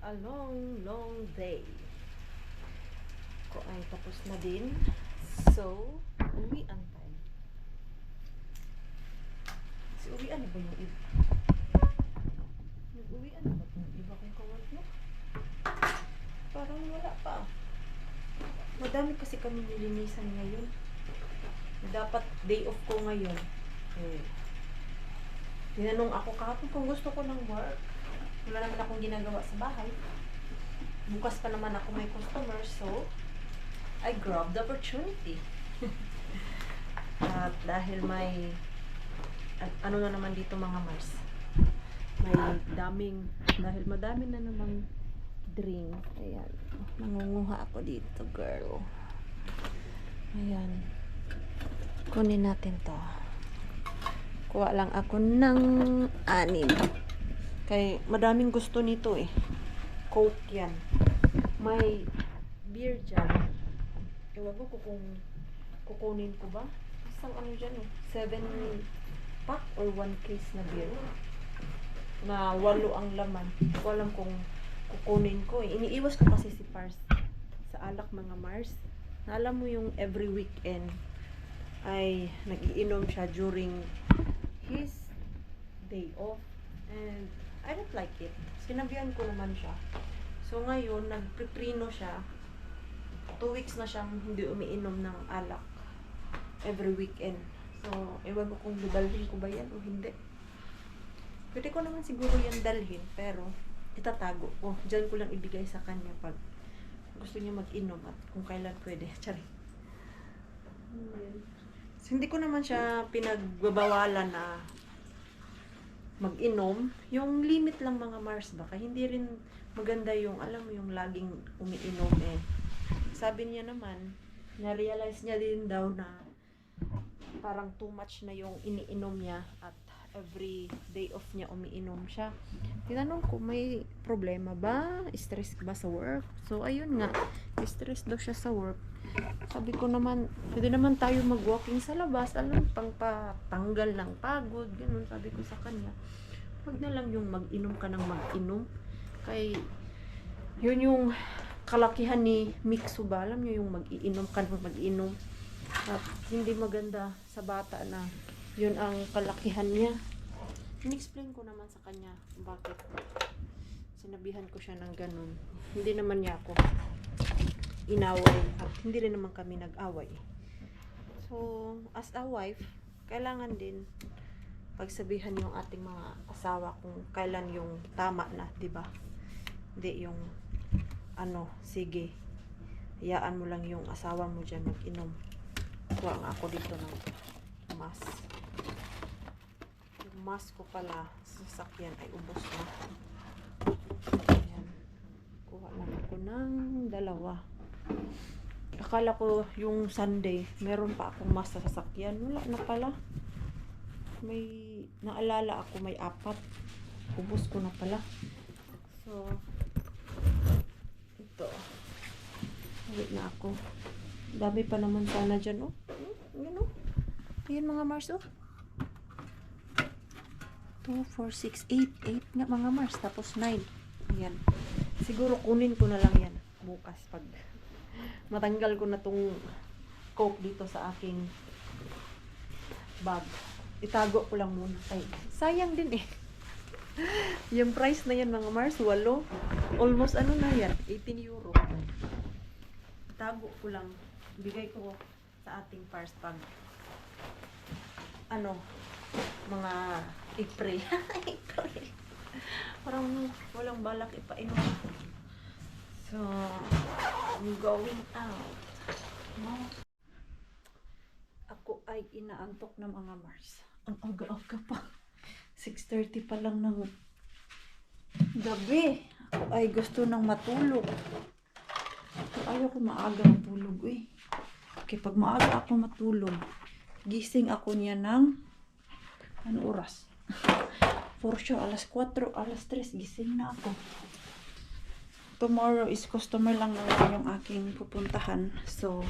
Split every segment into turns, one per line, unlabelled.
a long, long day. Ko ay tapos na din. So, uwian time. Si uwian na ba yung iba? Nag-uwian na ba yung iba kong kawal mo? Parang wala pa. Madami kasi kami nilinisan ngayon. Dapat day off ko ngayon. Tinanong ako kahapon kung gusto ko ng work. Wala naman akong ginagawa sa bahay. Bukas pa naman ako may customer, so I grabbed the opportunity. At dahil may ano na naman dito mga Mars, may dahil madami na namang drink. Ayan, nangunguha ako dito, girl. Ayan, kunin natin to. Kuha lang ako ng 6. Kay madaming gusto nito eh. Coke yan. May beer dyan. Ewan ko kung kukunin ko ba. Isang ano dyan eh. 7 pack or 1 case na beer. Na 8 ang laman. Hindi ko alam kung kukunin ko eh. Iniiwas ko kasi si Pars sa alak mga Mars. Na alam mo yung every weekend ay nag-iinom siya during his day off. And I don't like it. Sinabihan ko naman siya. So ngayon, nagpiprino siya. 2 weeks na siyang hindi umiinom ng alak every weekend. So, ewan ko kung dadalhin ko ba yan o hindi. Pwede ko naman siguro yan dalhin, pero itatago ko. Diyan ko lang ibigay sa kanya pag gusto niya mag-inom at kung kailan pwede. Tsari. So, hindi ko naman siya pinagbabawalan na mag-inom. Yung limit lang mga Mars, baka hindi rin maganda yung, alam mo, yung laging umiinom eh. Sabi niya naman, na-realize niya din daw na parang too much na yung iniinom niya at every day off niya umiinom siya. Tinanong ko, may problema ba? Stress ba sa work? So, ayun nga, stress daw siya sa work. Sabi ko naman, pwede naman tayo mag-walking sa labas, alam, pang patanggal ng pagod, ganun, sabi ko sa kanya. Huwag na lang yung mag-inom ka ng mag-inom. Kay, yun yung kalakihan ni Miksu ba? Alam nyo yung mag-iinom ka ng mag-inom. At hindi maganda sa bata na yun ang kalakihan niya. In-explain ko naman sa kanya bakit sinabihan ko siya ng ganun. Hindi naman niya ako inaway at hindi rin naman kami nag-away. So, as a wife, kailangan din pagsabihan yung ating mga asawa kung kailan yung tama na, 'di ba? Hindi yung ano, sige, hayaan mo lang yung asawa mo dyan mag-inom. Kuha nga ako dito ng mask. Yung mask ko pala sa sasakyan ay ubos na. Ayan. Kuha lang ako ng 2. Akala ko yung Sunday, meron pa akong mask sa sasakyan. Wala na pala. May, naalala ako may 4. Ubos ko na pala. So, ito. Wait na ako. Dami pa naman sana dyan, oh. Yan, oh. Ayan mga Mars, oh. 2, 4, 6, 8. 8 nga mga Mars. Tapos 9. Ayan. Siguro kunin ko na lang yan bukas pag matanggal ko na tong Coke dito sa aking bag. Itago ko lang muna. Ay, sayang din eh. Yung price na yan mga Mars, 8. Almost ano na yan, 18 euro. Itago ko lang. Bigay ko sa ating first pag ano, mga April. April. Parang walang balak ipainom. So, I'm going out. No? Ako ay inaantok na mga Mars. Ang aga-aga pa. 6:30 pa lang ng gabi. Ako ay gusto nang matulog. Ayaw ko maaga matulog eh. Okay, pag maaga ako matulog, gising ako niya ng ano oras? For sure, alas 4, alas 3, gising na ako. Tomorrow is customer lang naman yung aking pupuntahan. So,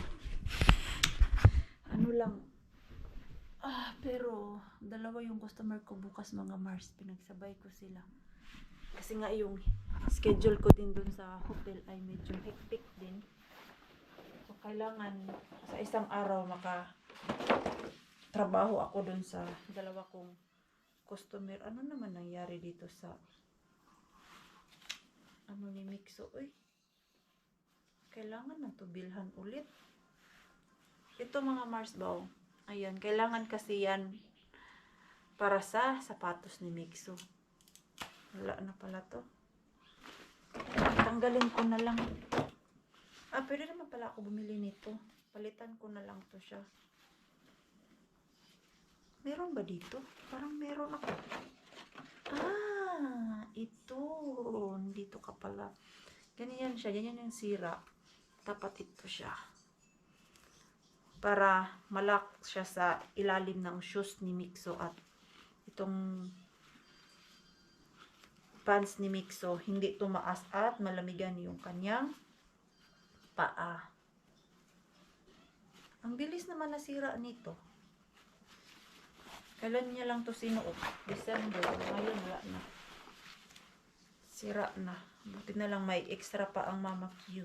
ano lang. Pero, 2 yung customer ko bukas mga Mars. Pinagsabay ko sila. Kasi nga yung schedule ko din dun sa hotel ay medyo hectic din. So, kailangan sa isang araw trabaho ako dun sa dalawa kong customer. Ano naman nangyari dito sa ano ni Mixo? Uy, kailangan na to bilhan ulit. Ito mga Mars Bow. Ayan, kailangan kasi yan para sa sapatos ni Mixo. Wala na pala to. Tanggalin ko na lang. Pwede naman pala ako bumili nito. Palitan ko na lang to siya. Meron ba dito? Parang meron ako. Ito. Dito ka pala. Ganyan siya. Ganyan yung sira. Dapat ito siya. Para malak siya sa ilalim ng shoes ni Mixo at itong pants ni Mixo hindi tumaas at malamigan yung kanyang paa. Ang bilis naman nasira nito. Kailan niya lang to sinuot? December. Ngayon wala na. Sira na. Buti na lang may extra pa ang Mama Q.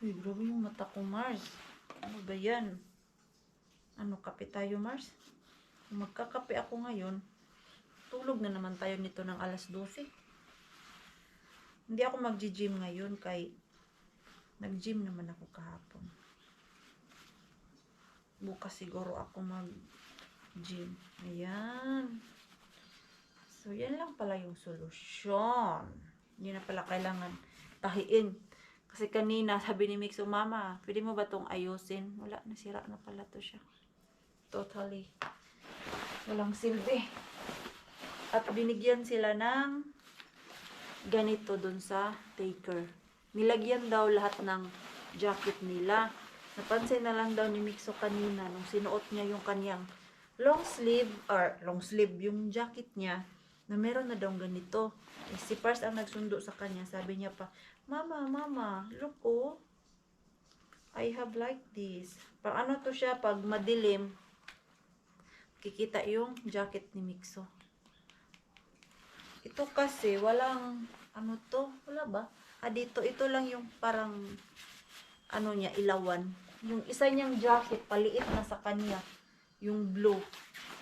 Uy, grabe yung mata ko, Mars. Ano ba yan? Ano, kape tayo, Mars? Kung magkakape ako ngayon, tulog na naman tayo nito ng alas 12. Hindi ako mag-gym ngayon kay nag-gym naman ako kahapon. Bukas siguro ako mag-gym. Ayan. So, yan lang pala yung solusyon. Hindi na pala kailangan tahiin. Kasi kanina, sabi ni Mixo, Mama, pwede mo ba itong ayusin? Wala, nasira na pala to siya. Totally. Walang silbi. At binigyan sila ng ganito dun sa taker. Nilagyan daw lahat ng jacket nila. Napansin na lang daw ni Mixo kanina nung sinuot niya yung kanyang long sleeve yung jacket niya na meron na daw ganito. Si Pars ang nagsundo sa kanya. Sabi niya pa, Mama, look oh. I have like this. Pag ano to siya, pag madilim, kikita yung jacket ni Mixo. Ito kasi, walang, ano to? Wala ba? Dito, ito lang yung parang, ano niya, ilawan. Yung isa niyang jacket, paliit na sa kanya. Yung blue.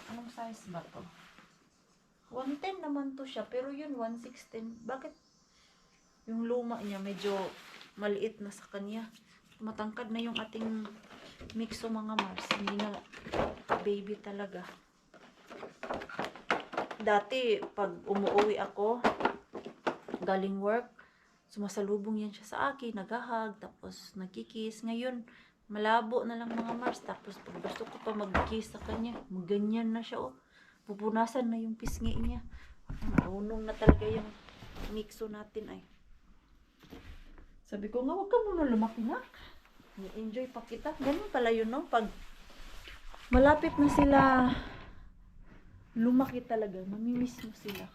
Anong size ba to? 110 naman to siya, pero yun 116. Bakit? Yung luma niya, medyo maliit na sa kanya. Matangkad na yung ating Mixo mga Mars. Hindi na baby talaga. Dati, pag umuwi ako, galing work, sumasalubong yan siya sa akin, naghahag, tapos nagkikiss. Ngayon, malabo na lang mga Mars. Tapos pag gusto ko pa mag-kiss sa kanya, maganyan na siya, oh. Pupunasan na yung pisngi niya. Marunong na talaga yung Mixo natin ay. Sabi ko nga, huwag ka muna lumaki na. Enjoy pa kita. Ganun pala yun, no? Pag malapit na sila lumaki talaga, mamimiss mo sila.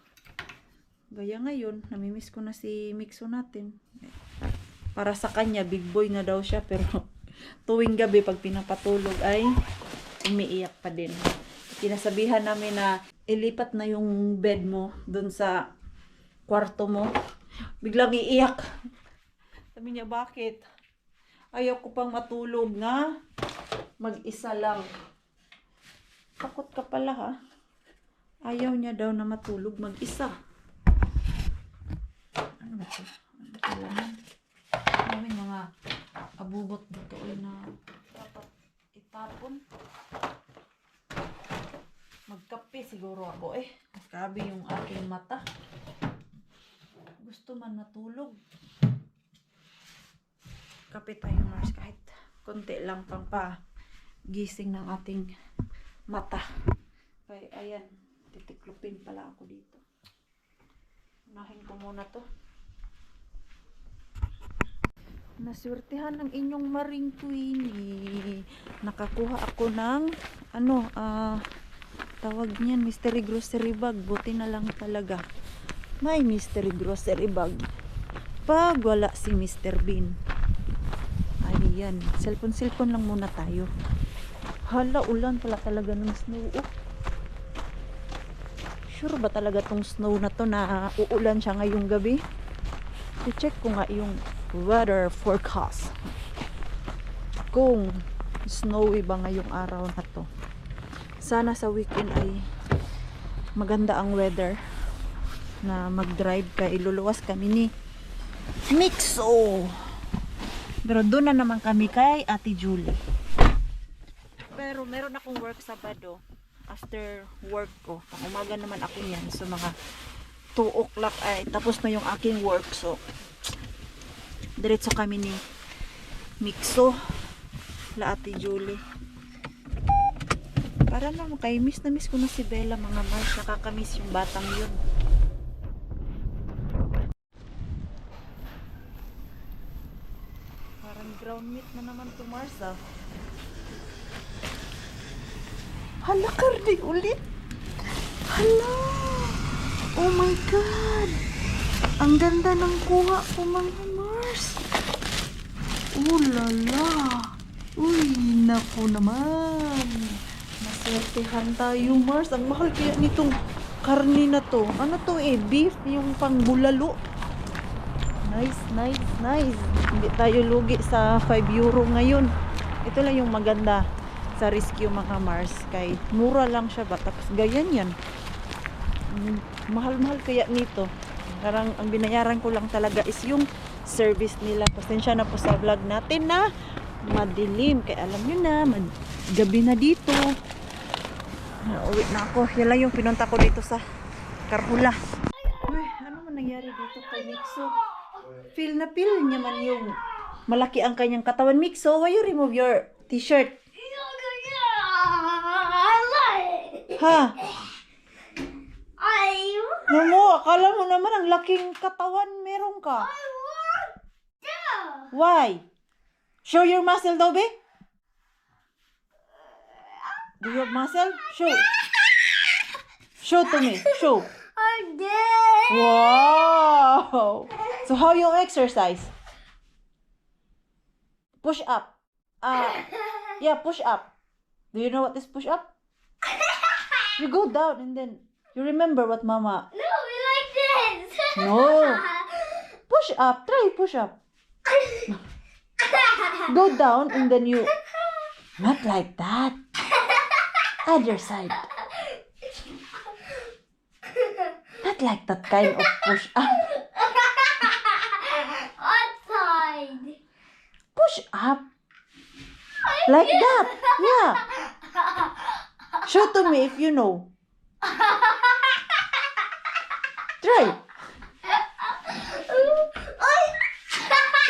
Gaya ngayon, namimiss ko na si Mixo natin. Para sa kanya, big boy na daw siya. Pero tuwing gabi, pag pinapatulog ay umiiyak pa din. Kinasabihan namin na ilipat na yung bed mo dun sa kwarto mo. Biglang iiyak. Sabi niya, bakit? Ayaw ko pang matulog na mag-isa lang. Takot ka pala ha? Ayaw niya daw na matulog mag-isa. Ano ba ito? Ano ba naman? Maraming mga abubot dito na dapat itapon. Magkape siguro ako eh. Grabe yung aking mata. Gusto man matulog. Kape tayo Mars kahit konti lang pang gising ng ating mata. Kaya ayan, titiklopin pala ako dito. Unahin ko muna to. Naswertihan ng inyong Maring Queenie. Nakakuha ako ng tawag niyan, mystery grocery bag. Buti na lang talaga may mystery grocery bag pag wala si Mr. Bean. Ayan, cellphone lang muna tayo. Hala, ulan pala talaga ng snow. Sure ba talaga tong snow na to na uulan siya ngayong gabi? I-check ko nga yung weather forecast. Kung snowy ba ngayong araw na to. Sana sa weekend ay maganda ang weather na mag-drive ka. Iluluwas kami ni Mixo. Pero doon na naman kami kay Ate Julie. Pero meron akong work Sabado. After work ko, pang umaga naman ako yan. So mga 2 o'clock ay tapos na yung aking work. So diretso kami ni Mixo la Ate Julie. Para lang kay miss na miss ko na si Bella mga Mars. Nakakamiss yung batang yun. Parang ground meat na naman to Mars ah. Hala, karne ulit. Hala. Oh my God. Ang ganda ng kuha ko mga Mars. Oh lala. Uy, naku naman. Maswertehan tayo Mars. Ang mahal kaya nitong karne na to. Ano to beef yung pang bulalo. Nice, nice, nice. Hindi tayo lugi sa 5 euro ngayon. Ito lang yung maganda sa rescue mga Mars, kay mura lang siya ba, tapos ganyan yan. Mahal-mahal kaya nito. Parang ang binayaran ko lang talaga is yung service nila. Pasensya na po sa vlog natin na madilim, kaya alam nyo na gabi na dito. Uwi na ako. Yan lang yung pinunta ko dito sa Carhula. Uy, ano man nangyari dito kay Mixo? Feel niya man yung malaki ang kanyang katawan. Mixo, why you remove your t-shirt? Ha? Momo, akala mo naman ang laking katawan meron ka. Why? Show your muscle daw, be? Do you have muscle? Show. Show to me. Show. Wow. So how you exercise? Push up. Yeah, push up. Do you know what is push up? You go down and then you remember what Mama.
No, we like this.
No. Push up. Try push up. Go down and then you. Not like that. Other side. Not like that kind of push up.
Outside.
Push up. Like that. Yeah. Show to me if you know. Try.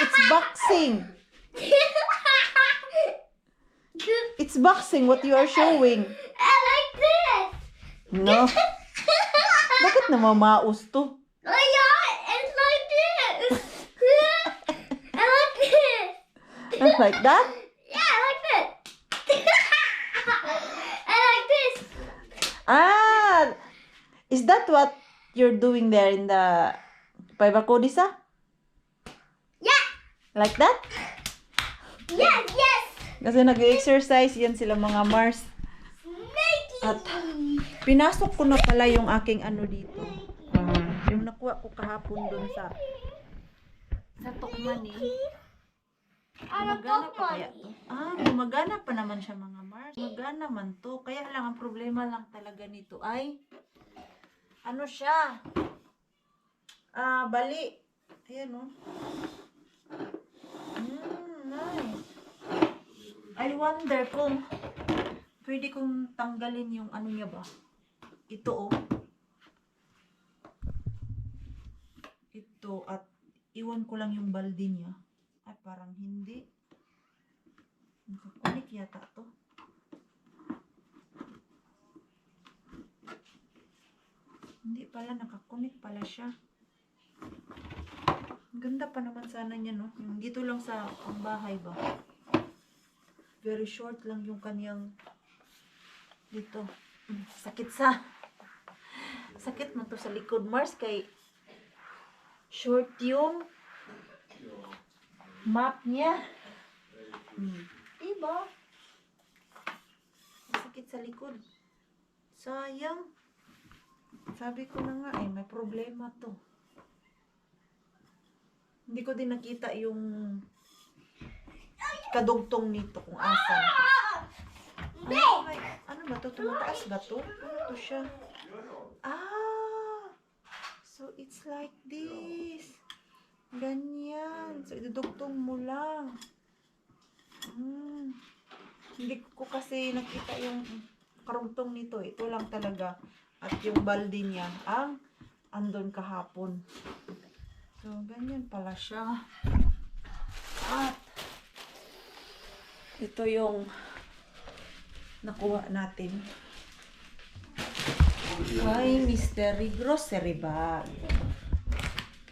It's boxing. It's boxing what you are showing.
I like this.
No. Bakit namamaos to?
Oh yeah, it's like this. I like this.
Like that?
Yeah, I like this. I like this.
Ah, is that what you're doing there in the Paibakodisa?
Yeah.
Like that?
Yes, yes.
Kasi nag-exercise yan sila mga Mars. At pinasok ko na pala yung aking ano dito. Yung nakuha ko kahapon doon sa Tokman Gumagana pa kaya to? Gumagana pa naman siya mga Mars. Gumagana man to. Kaya lang ang problema lang talaga nito ay ano siya? Bali. Ayan oh. Nice. I wonder kung pwede kong tanggalin yung ano niya ba? Ito oh. Ito at iwan ko lang yung balde niya. Ay, parang hindi. Nakakunik yata to. Hindi pala, nakakunik pala siya. Ang ganda pa naman sana niya, no? Yung dito lang sa bahay ba? Very short lang yung kanyang dito. Sakit man to sa likod, Mars, kay short yung map niya. Diba? Sakit sa likod. Sayang. Sabi ko na nga may problema to. Hindi ko din nakita yung kadugtong nito kung asan. Ano ba to? Tumataas ba to? Ano to siya? So it's like this. Ganyan. So idudugtong mo lang. Hindi ko kasi nakita yung karugtong nito. Ito lang talaga. At yung balde niya ang andon kahapon. So, ganyan pala siya. At ito yung nakuha natin. Ay, mystery grocery bag.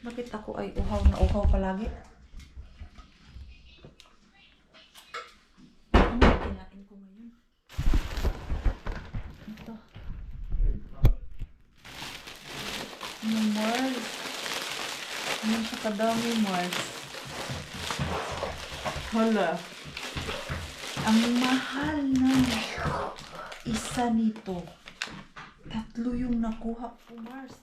Bakit ako ay uhaw na uhaw palagi? Ano yung kinain ko ngayon? Ito. Mars. Ano siya kadami, Mars? Hala. Ang mahal na isa nito. 3 yung nakuha ko, Mars.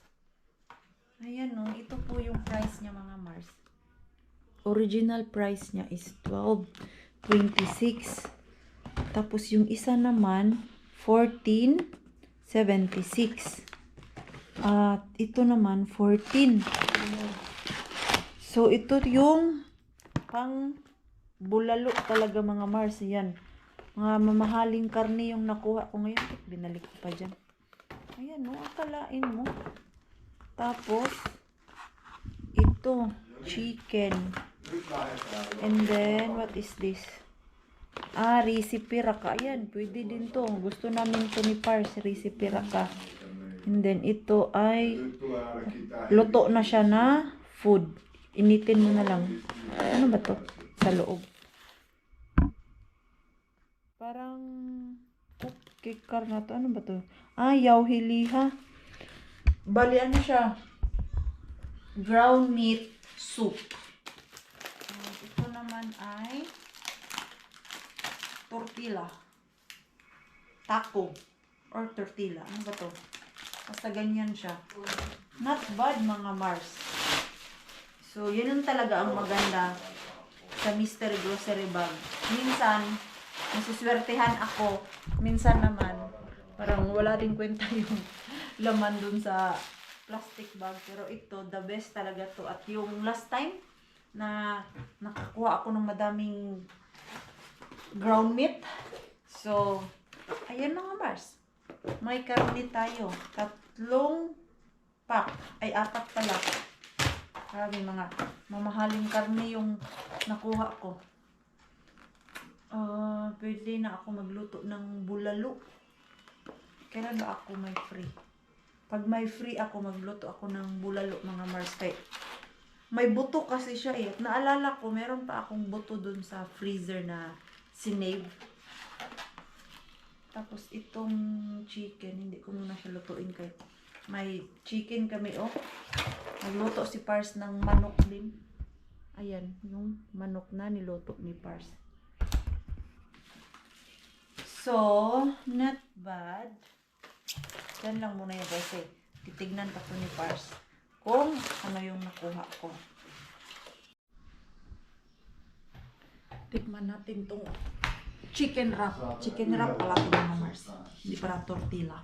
Ayan o, ito po yung price niya mga Mars. Original price niya is 12.26. Tapos yung isa naman 14.76. At ito naman 14. So ito yung pang bulalo talaga mga Mars. Yan. Mga mamahaling karne yung nakuha ko ngayon. Binalik ko pa dyan. Ayan, no, akalain mo. Tapos, ito, chicken. And then, what is this? Recipe raka. Ayan, pwede din to. Gusto namin to ni Pars, recipe raka. And then, ito ay luto na siya na food. Initin mo na lang. Ano ba to? Sa loob. Parang kikar na to. Ano ba to? Yauhiliha. Bali, ano siya? Ground meat soup. Ito naman ay tortilla. Taco. Or tortilla. Ano ba to? Basta ganyan siya. Not bad mga Mars. So, yun ang talaga ang maganda sa mystery grocery bag. Minsan, nasuswertehan ako. Minsan naman, parang wala din kwenta yung laman dun sa plastic bag. Pero ito, the best talaga to. At yung last time na nakakuha ako ng madaming ground meat. So, ayan mga Mars. May karne tayo. 3 pack. Ay, 4 pala. Grabe mga mamahaling karne yung nakuha ko. Pwede na ako magluto ng bulalo. Kailan ba ako may free? Pag may free ako, magluto ako ng bulalo mga Mars. Kay may buto kasi siya eh. Naalala ko, meron pa akong buto dun sa freezer na sinave. Tapos itong chicken, hindi ko muna siya lutuin kay may chicken kami oh. Nagluto si Pars ng manok din. Ayan, yung manok na niluto ni Pars. So, not bad. Yan lang muna yung kasi titignan pa to ni Pars kung ano yung nakuha ko. Tikman natin tong chicken wrap. Chicken wrap pala ito mga Mars. Hindi para tortilla.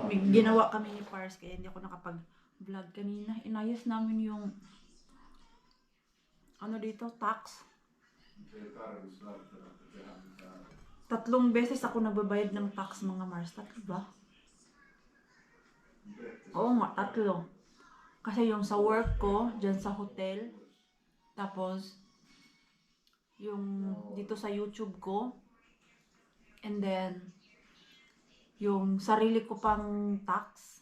May ginawa kami ni Pars kaya hindi ako nakapag-vlog kanina. Inayos namin yung ano dito, tax. 3 beses ako nagbabayad ng tax mga Mars. 3 ba? Oo nga, 3. Kasi yung sa work ko, dyan sa hotel. Tapos, yung dito sa YouTube ko. And then, yung sarili ko pang tax.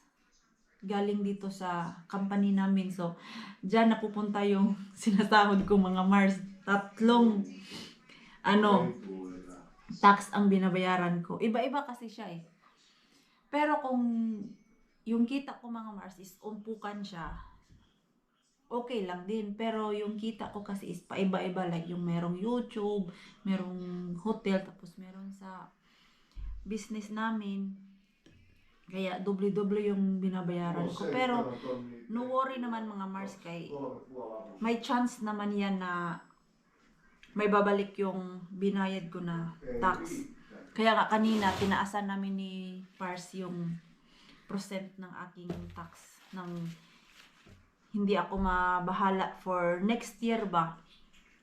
Galing dito sa company namin. So, dyan napupunta yung sinasahod ko mga Mars. 3 tax ang binabayaran ko. Iba-iba kasi siya eh. Pero kung yung kita ko mga Mars is umpukan siya, okay lang din. Pero yung kita ko kasi is paiba-iba. Like yung merong YouTube, merong hotel, tapos meron sa business namin. Kaya doble-doble yung binabayaran ko. Pero no worry naman mga Mars, kay may chance naman yan na may babalik yung binayad ko na tax. Kaya nga kanina tinaasan namin ni Pars yung percent ng aking tax ng hindi ako mabahala for next year ba,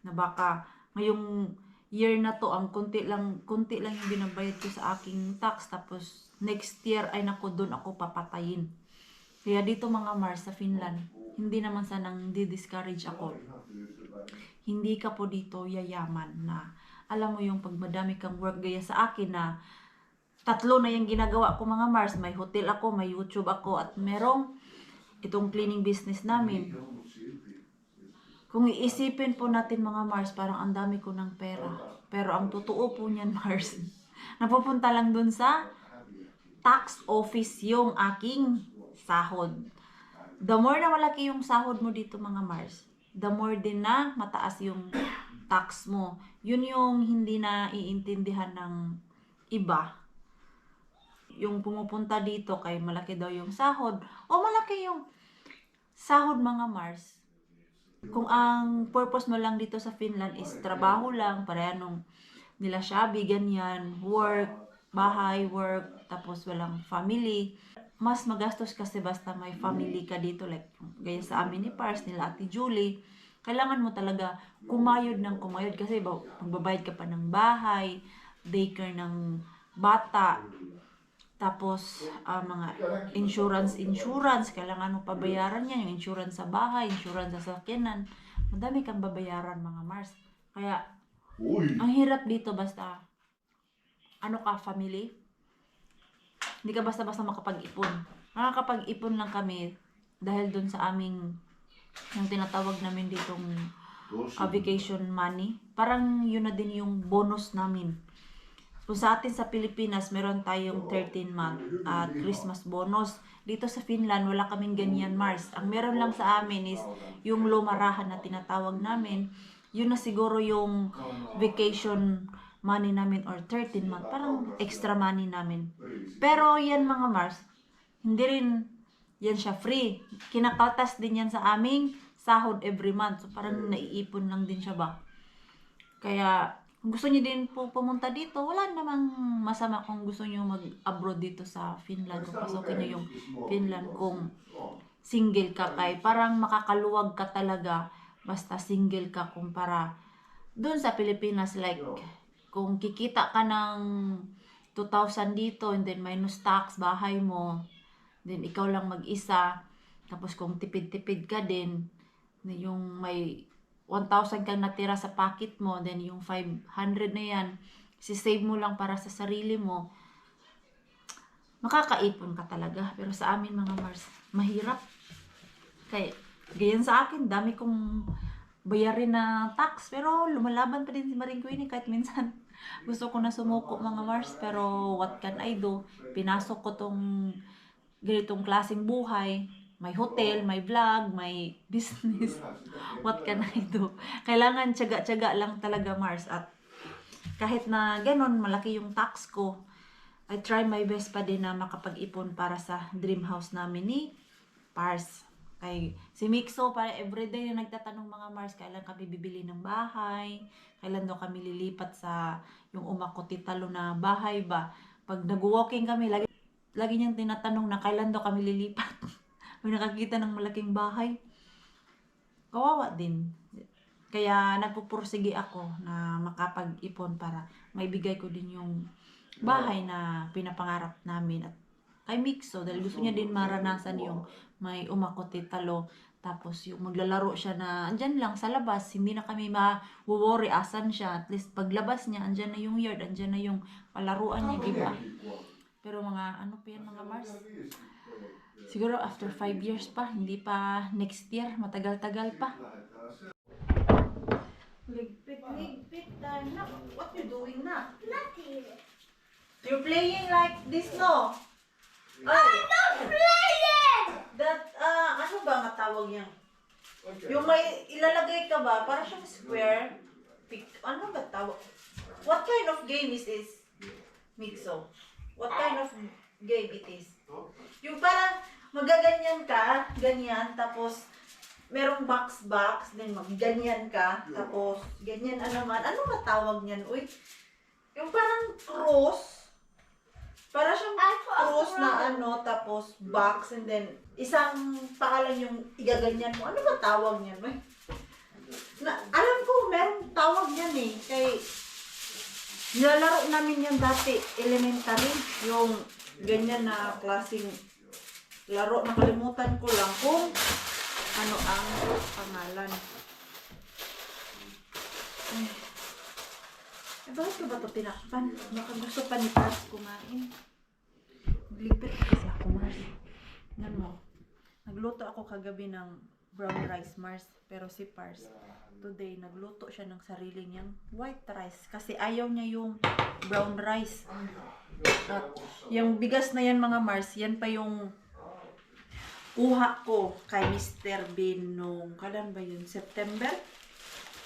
na baka ngayong year na to ang konti lang yung binabayad ko sa aking tax, tapos next year ay naku, doon ako papatayin. Kaya dito mga Mars sa Finland, hindi naman sanang di-discourage ako. Hindi ka po dito yayaman na alam mo yung pag madami kang work, gaya sa akin na 3 na yung ginagawa ko mga Mars. May hotel ako, may YouTube ako, at merong itong cleaning business namin. Kung iisipin po natin mga Mars, parang ang dami ko ng pera. Pero ang totoo po niyan Mars, napupunta lang dun sa tax office yung aking sahod. The more na malaki yung sahod mo dito mga Mars, the more din na mataas yung tax mo. Yun yung hindi na iintindihan ng iba. Yung pumupunta dito kay malaki daw yung sahod, o malaki yung sahod mga Mars. Kung ang purpose mo lang dito sa Finland is trabaho lang, pareha nung nila Shabi, ganyan, work, bahay, work, tapos walang family. Mas magastos kasi basta may family ka dito, like gaya sa amin ni Pars, nila Ate Julie. Kailangan mo talaga kumayod ng kumayod kasi magbabayad ka pa ng bahay, daycare ng bata, tapos mga insurance, kailangan mo pabayaran yan, yung insurance sa bahay, insurance sa sakyanan. Madami kang babayaran mga Mars. Kaya ang hirap dito basta ano ka, family. Hindi ka basta-basta makapag-ipon. Makakapag-ipon lang kami dahil dun sa aming yung tinatawag namin ditong vacation money. Parang yun na din yung bonus namin. Kung sa atin sa Pilipinas, meron tayong 13-month at Christmas bonus. Dito sa Finland, wala kaming ganyan, Mars. Ang meron lang sa amin is yung lumarahan na tinatawag namin. Yun na siguro yung vacation money namin or 13-month. Parang extra money namin. Pero yan mga Mars, hindi rin yan siya free. Kinakaltas din yan sa aming sahod every month. So parang naiipon lang din siya ba. Kaya kung gusto niyo din po pumunta dito, wala namang masama kung gusto niyo mag-abroad dito sa Finland. Kung pasukin niyo yung Finland kung single ka, kay parang makakaluwag ka talaga basta single ka kumpara doon sa Pilipinas. Like kung kikita ka ng 2,000 dito and then minus tax, bahay mo, then ikaw lang mag-isa, tapos kung tipid-tipid ka din, yung may 1,000 kang natira sa pocket mo, then yung 500 na yan, sisave mo lang para sa sarili mo, makakaipon ka talaga. Pero sa amin mga Mars, mahirap. Kaya, ganyan sa akin, dami kong bayarin na tax, pero lumalaban pa din si Maring Queenie kahit minsan gusto ko na sumuko mga Mars, pero what can I do? Pinasok ko tong ganitong klaseng buhay. May hotel, may vlog, may business. What can I do? Kailangan tiyaga-tiyaga lang talaga Mars. At kahit na ganon, malaki yung tax ko, I try my best pa din na makapag-ipon para sa dream house namin ni Pars. Kay si Mixo, para everyday na nagtatanong mga Mars, kailan kami bibili ng bahay, kailan daw kami lilipat sa yung Umakotitalo na bahay ba. Pag nag-walking kami, lagi niyang tinatanong na kailan daw kami lilipat. May nakakita ng malaking bahay, kawawa din. Kaya nagpupursige ako na makapag-ipon para maibigay ko din yung bahay na pinapangarap namin. At kay Mixo, dahil gusto niya din maranasan yung may Umakotitalo. Tapos yung maglalaro siya na andyan lang sa labas, hindi na kami ma-worry asan siya. At least paglabas niya, andyan na yung yard, andyan na yung palaruan niya, diba? Pero mga ano pa yan mga Mars? Siguro after 5 years pa, hindi pa next year, matagal-tagal pa. Ligpit, na. What you doing na?
Nothing.
You're playing like this, no?
I'm not playing!
That, ano ba nga tawag yan? Yung may ilalagay ka ba, para siyang square. Ano ba tawag? What kind of game is this, Mixo? What kind of Game it is. Yung parang magaganyan ka, ganyan, tapos merong box, then magganyan ka, tapos ganyan naman. Ano matawag niyan, uy? Yung parang cross. Para siyang cross na ano, tapos box, and then isang pakalan yung igaganyan mo. Ano ba tawag niyan, uy? Alam ko, merong tawag niyan eh. Kay nilalaro namin yan dati, elementary, yung ganyan na klaseng laro. Nakalimutan ko lang kung ano ang pangalan. Bakit ko ba ito tinakpan? Baka gusto pa ni Pars kumain. Maglipit kasi ako, Mars. Yan mo. Nagluto ako kagabi ng brown rice, Mars. Pero si Pars, today, nagluto siya ng sarili niyang white rice. Kasi ayaw niya yung brown rice. At yung bigas na yan, mga Mars, yan pa yung kuha ko kay Mr. Bean nung, kailan ba yun? September?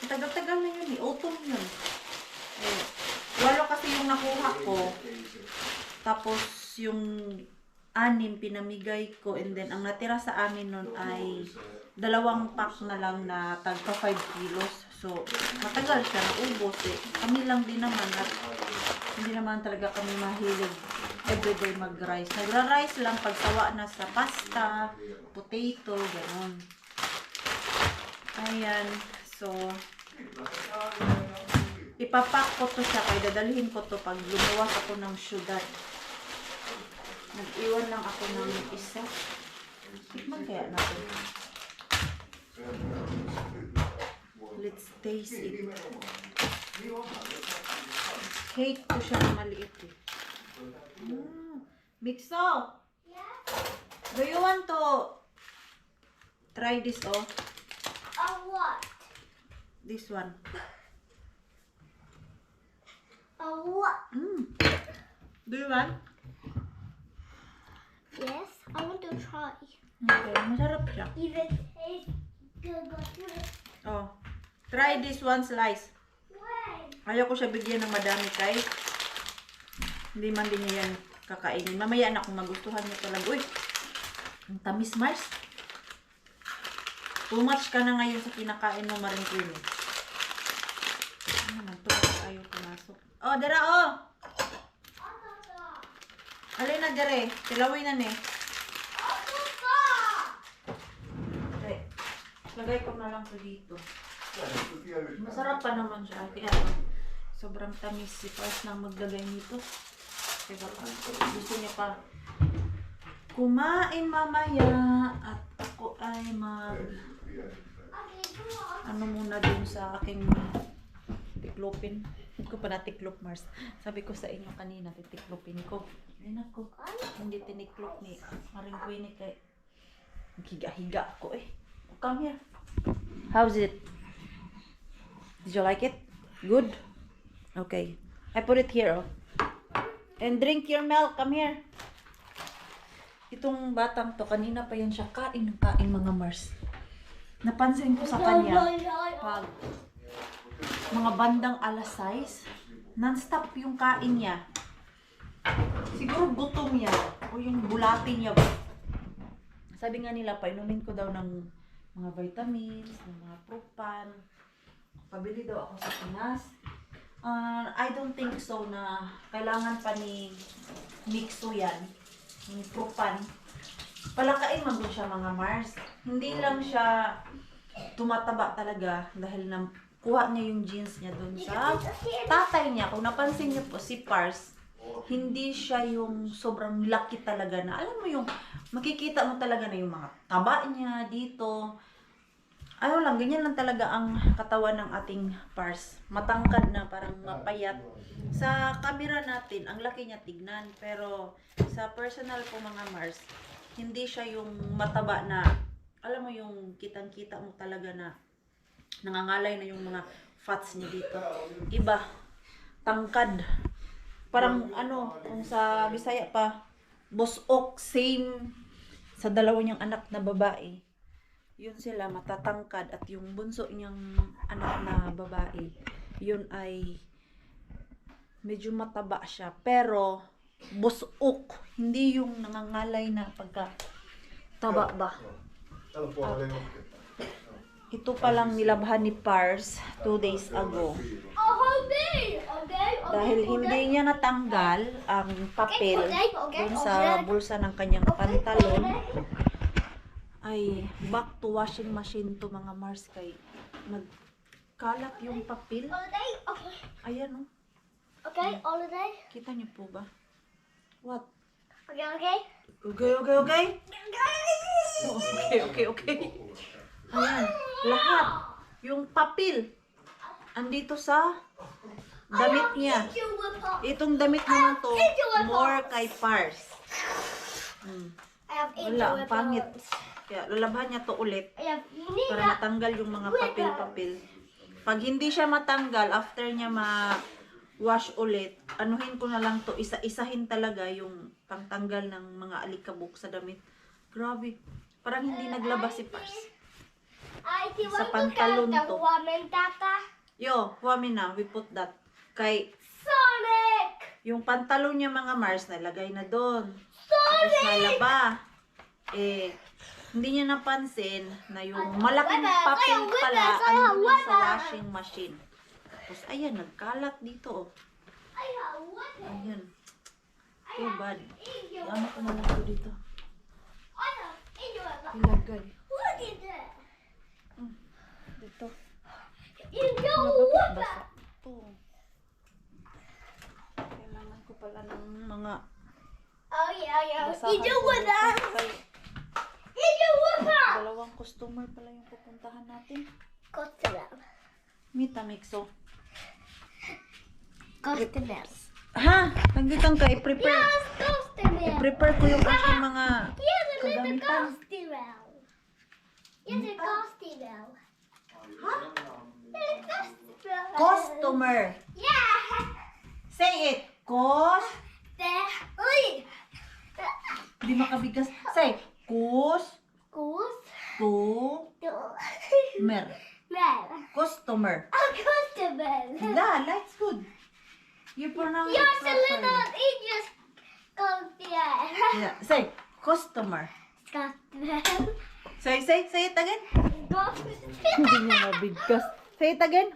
Tagal-tagal na yun eh. Autumn yun. Eh, walo kasi yung nakuha ko. Tapos yung 6 pinamigay ko, and then ang natira sa amin nun ay 2 pack na lang na tagpa 5 kilos. So, matagal siya, naubos eh. Kami lang din naman at hindi naman talaga kami mahilig everyday mag-rice. Nagra-rice lang pagsawa na sa pasta, potato, gano'n. Ayan. So, ipapak ko to siya kaya dadalhin ko to pag lumuwas ako ng syudad. Nag-iwan lang ako ng isa. Tikman kaya natin. Let's taste it. Hate ko siya na maliit eh. Mixo! Do you want to try this oh?
what?
This one.
What?
Do you want?
Yes, I want to try.
Okay, masarap siya.
Even tastes good.
Oh, try this one slice.
When?
Ayaw ko siya bigyan ng madami kay hindi man din niya yan kakainin. Mamaya na kung magustuhan niyo talaga. Uy, ang tamis, Mars. Too much ka na ngayon sa kinakain mo, Maring Queen. Ano naman to? Ayaw pumasok. Oh, dara oh! Alin na dere? Tilawin na ni. Okay. Lagay ko na lang to dito. Masarap pa naman siya. Kaya sobrang tamis si Pars nang maglagay nito. Kaya baka gusto niya pa kumain mamaya at ako ay ano muna dun sa aking tiklopin. Hindi ko pa natiklop, Mars. Sabi ko sa inyo kanina, titiklopin ko. Ayun ako. Hindi tiniklop ni Maring Queenie kay higa-higa ko eh. Come here. How's it? Did you like it? Good? Okay. I put it here, oh. And drink your milk. Come here. Itong batang to, kanina pa yan siya kain ng kain, mga Mars. Napansin ko sa kanya, pag mga bandang alas 6, non-stop yung kain niya. Siguro gutom niya, o yung bulatin niya. Sabi nga nila, painumin ko daw ng mga vitamins, ng mga propan. Pabili daw ako sa Pinas. I don't think so na kailangan pa ni Mixo yan. Yung propan. Palakain man doon siya, mga Mars. Hindi lang siya tumataba talaga dahil na kuha niya yung jeans niya doon sa tatay niya. Kung napansin niyo po, si Pars, hindi siya yung sobrang laki talaga na, alam mo yung, makikita mo talaga na yung mga taba niya dito. Ano lang, ganyan lang talaga ang katawan ng ating Pars. Matangkad na, parang mapayat. Sa camera natin, ang laki niya tignan. Pero sa personal ko, mga Mars, hindi siya yung mataba na, alam mo yung kitang-kita mo talaga na nangangalay na yung mga fats niya dito. Iba, tangkad. Parang ano, kung sa Bisaya pa, bosok, same sa dalawa niyang anak na babae. Yun sila, matatangkad. At yung bunso niyang anak na babae, yun ay medyo mataba siya. Pero busok. Hindi yung nangangalay na pagka taba ba. Ito palang nilabhan ni Pars 2 days ago.
Oh, okay. Okay.
Dahil hindi niya natanggal ang papel dun sa bulsa ng kanyang pantalon, ay back to washing machine to mga Mars, kay nagkalat yung papel.
Holiday. Okay.
Ayan, oh.
Okay. Holiday.
Kita niyo po ba? What?
Okay. Okay.
Okay, okay, okay? Oh, okay. Ayan, lahat. Yung papel andito sa damit niya. Itong damit naman to, more kay Pars.
I have
Wala, ang pangit. Kaya lalabhan niya to ulit
I have
para matanggal yung mga papel-papel. Pag hindi siya matanggal, after niya ma-wash ulit, anuhin ko na lang to, isa-isahin talaga yung pangtanggal ng mga alikabok sa damit. Grabe, parang hindi naglabas si Pars. Sa pantalon to. Yo, huwami na, we put that. Kay,
Sonic!
yung pantalon niya mga Mars, nalagay na doon. Tapos nalaba. Hindi niya napansin na yung malaking papel pala andun yun sa washing machine. Tapos, ayan, nagkalat dito. Oh. Ayan. Too bad. Ano ko na lang ito dito. Ilagay. Dito. Bakit basa ito? Kailangan ko pala ng mga
Oh yeah, yeah.
basahan
You do
ko
with
dito.
us.
Kay
You do with us.
dalawang customer pala yung pupuntahan natin.
Customers.
Mita Mixo.
Customers.
Ha? Nagditang ka, i-prepare.
Yes, customers.
I-prepare ko yung aking mga
Yes, a little
kagamitan.
customer. Yes, a customer.
Ha?
Little customer.
Customer.
Yeah.
Say it. Cos.
Uy.
Di makabigas. Say, cos.
Goose.
To. Mer.
Man.
Customer.
A customer.
Yeah, that's good. You pronounce it
You're a
properly.
little English customer.
Yeah. Say, customer.
Customer.
Say it again.
Customer.
Hindi niya mabigkas. Say it again.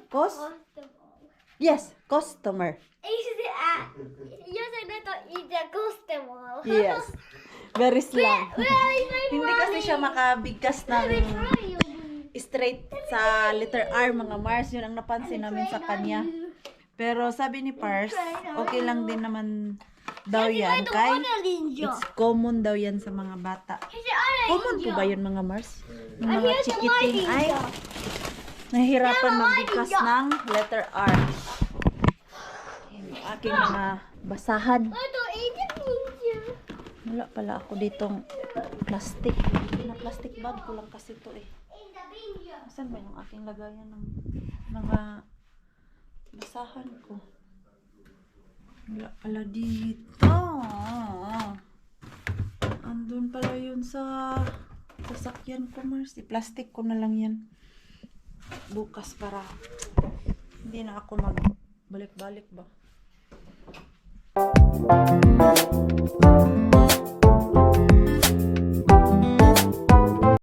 Yes, customer.
You're a little English customer.
Yes. Very slang.
Where is my
Hindi kasi siya makabigkas ng straight sa letter R, mga Mars. Yun ang napansin namin sa kanya. Pero sabi ni Pars, okay lang din naman daw yan. Kay it's common daw yan sa mga bata. Common po ba yun, mga Mars? Yung mga chikiting ay nahihirapan magbigkas ng letter R. Yung aking mga basahan. Wala pala ako ditong plastic. Na plastic bag ko lang kasi ito eh. Saan ba yung aking lagayan ng mga basahan ko? Wala pala dito. Andun pala yun sa sasakyan ko, Mars. I-plastic ko na lang yan bukas para hindi na ako magbalik-balik ba.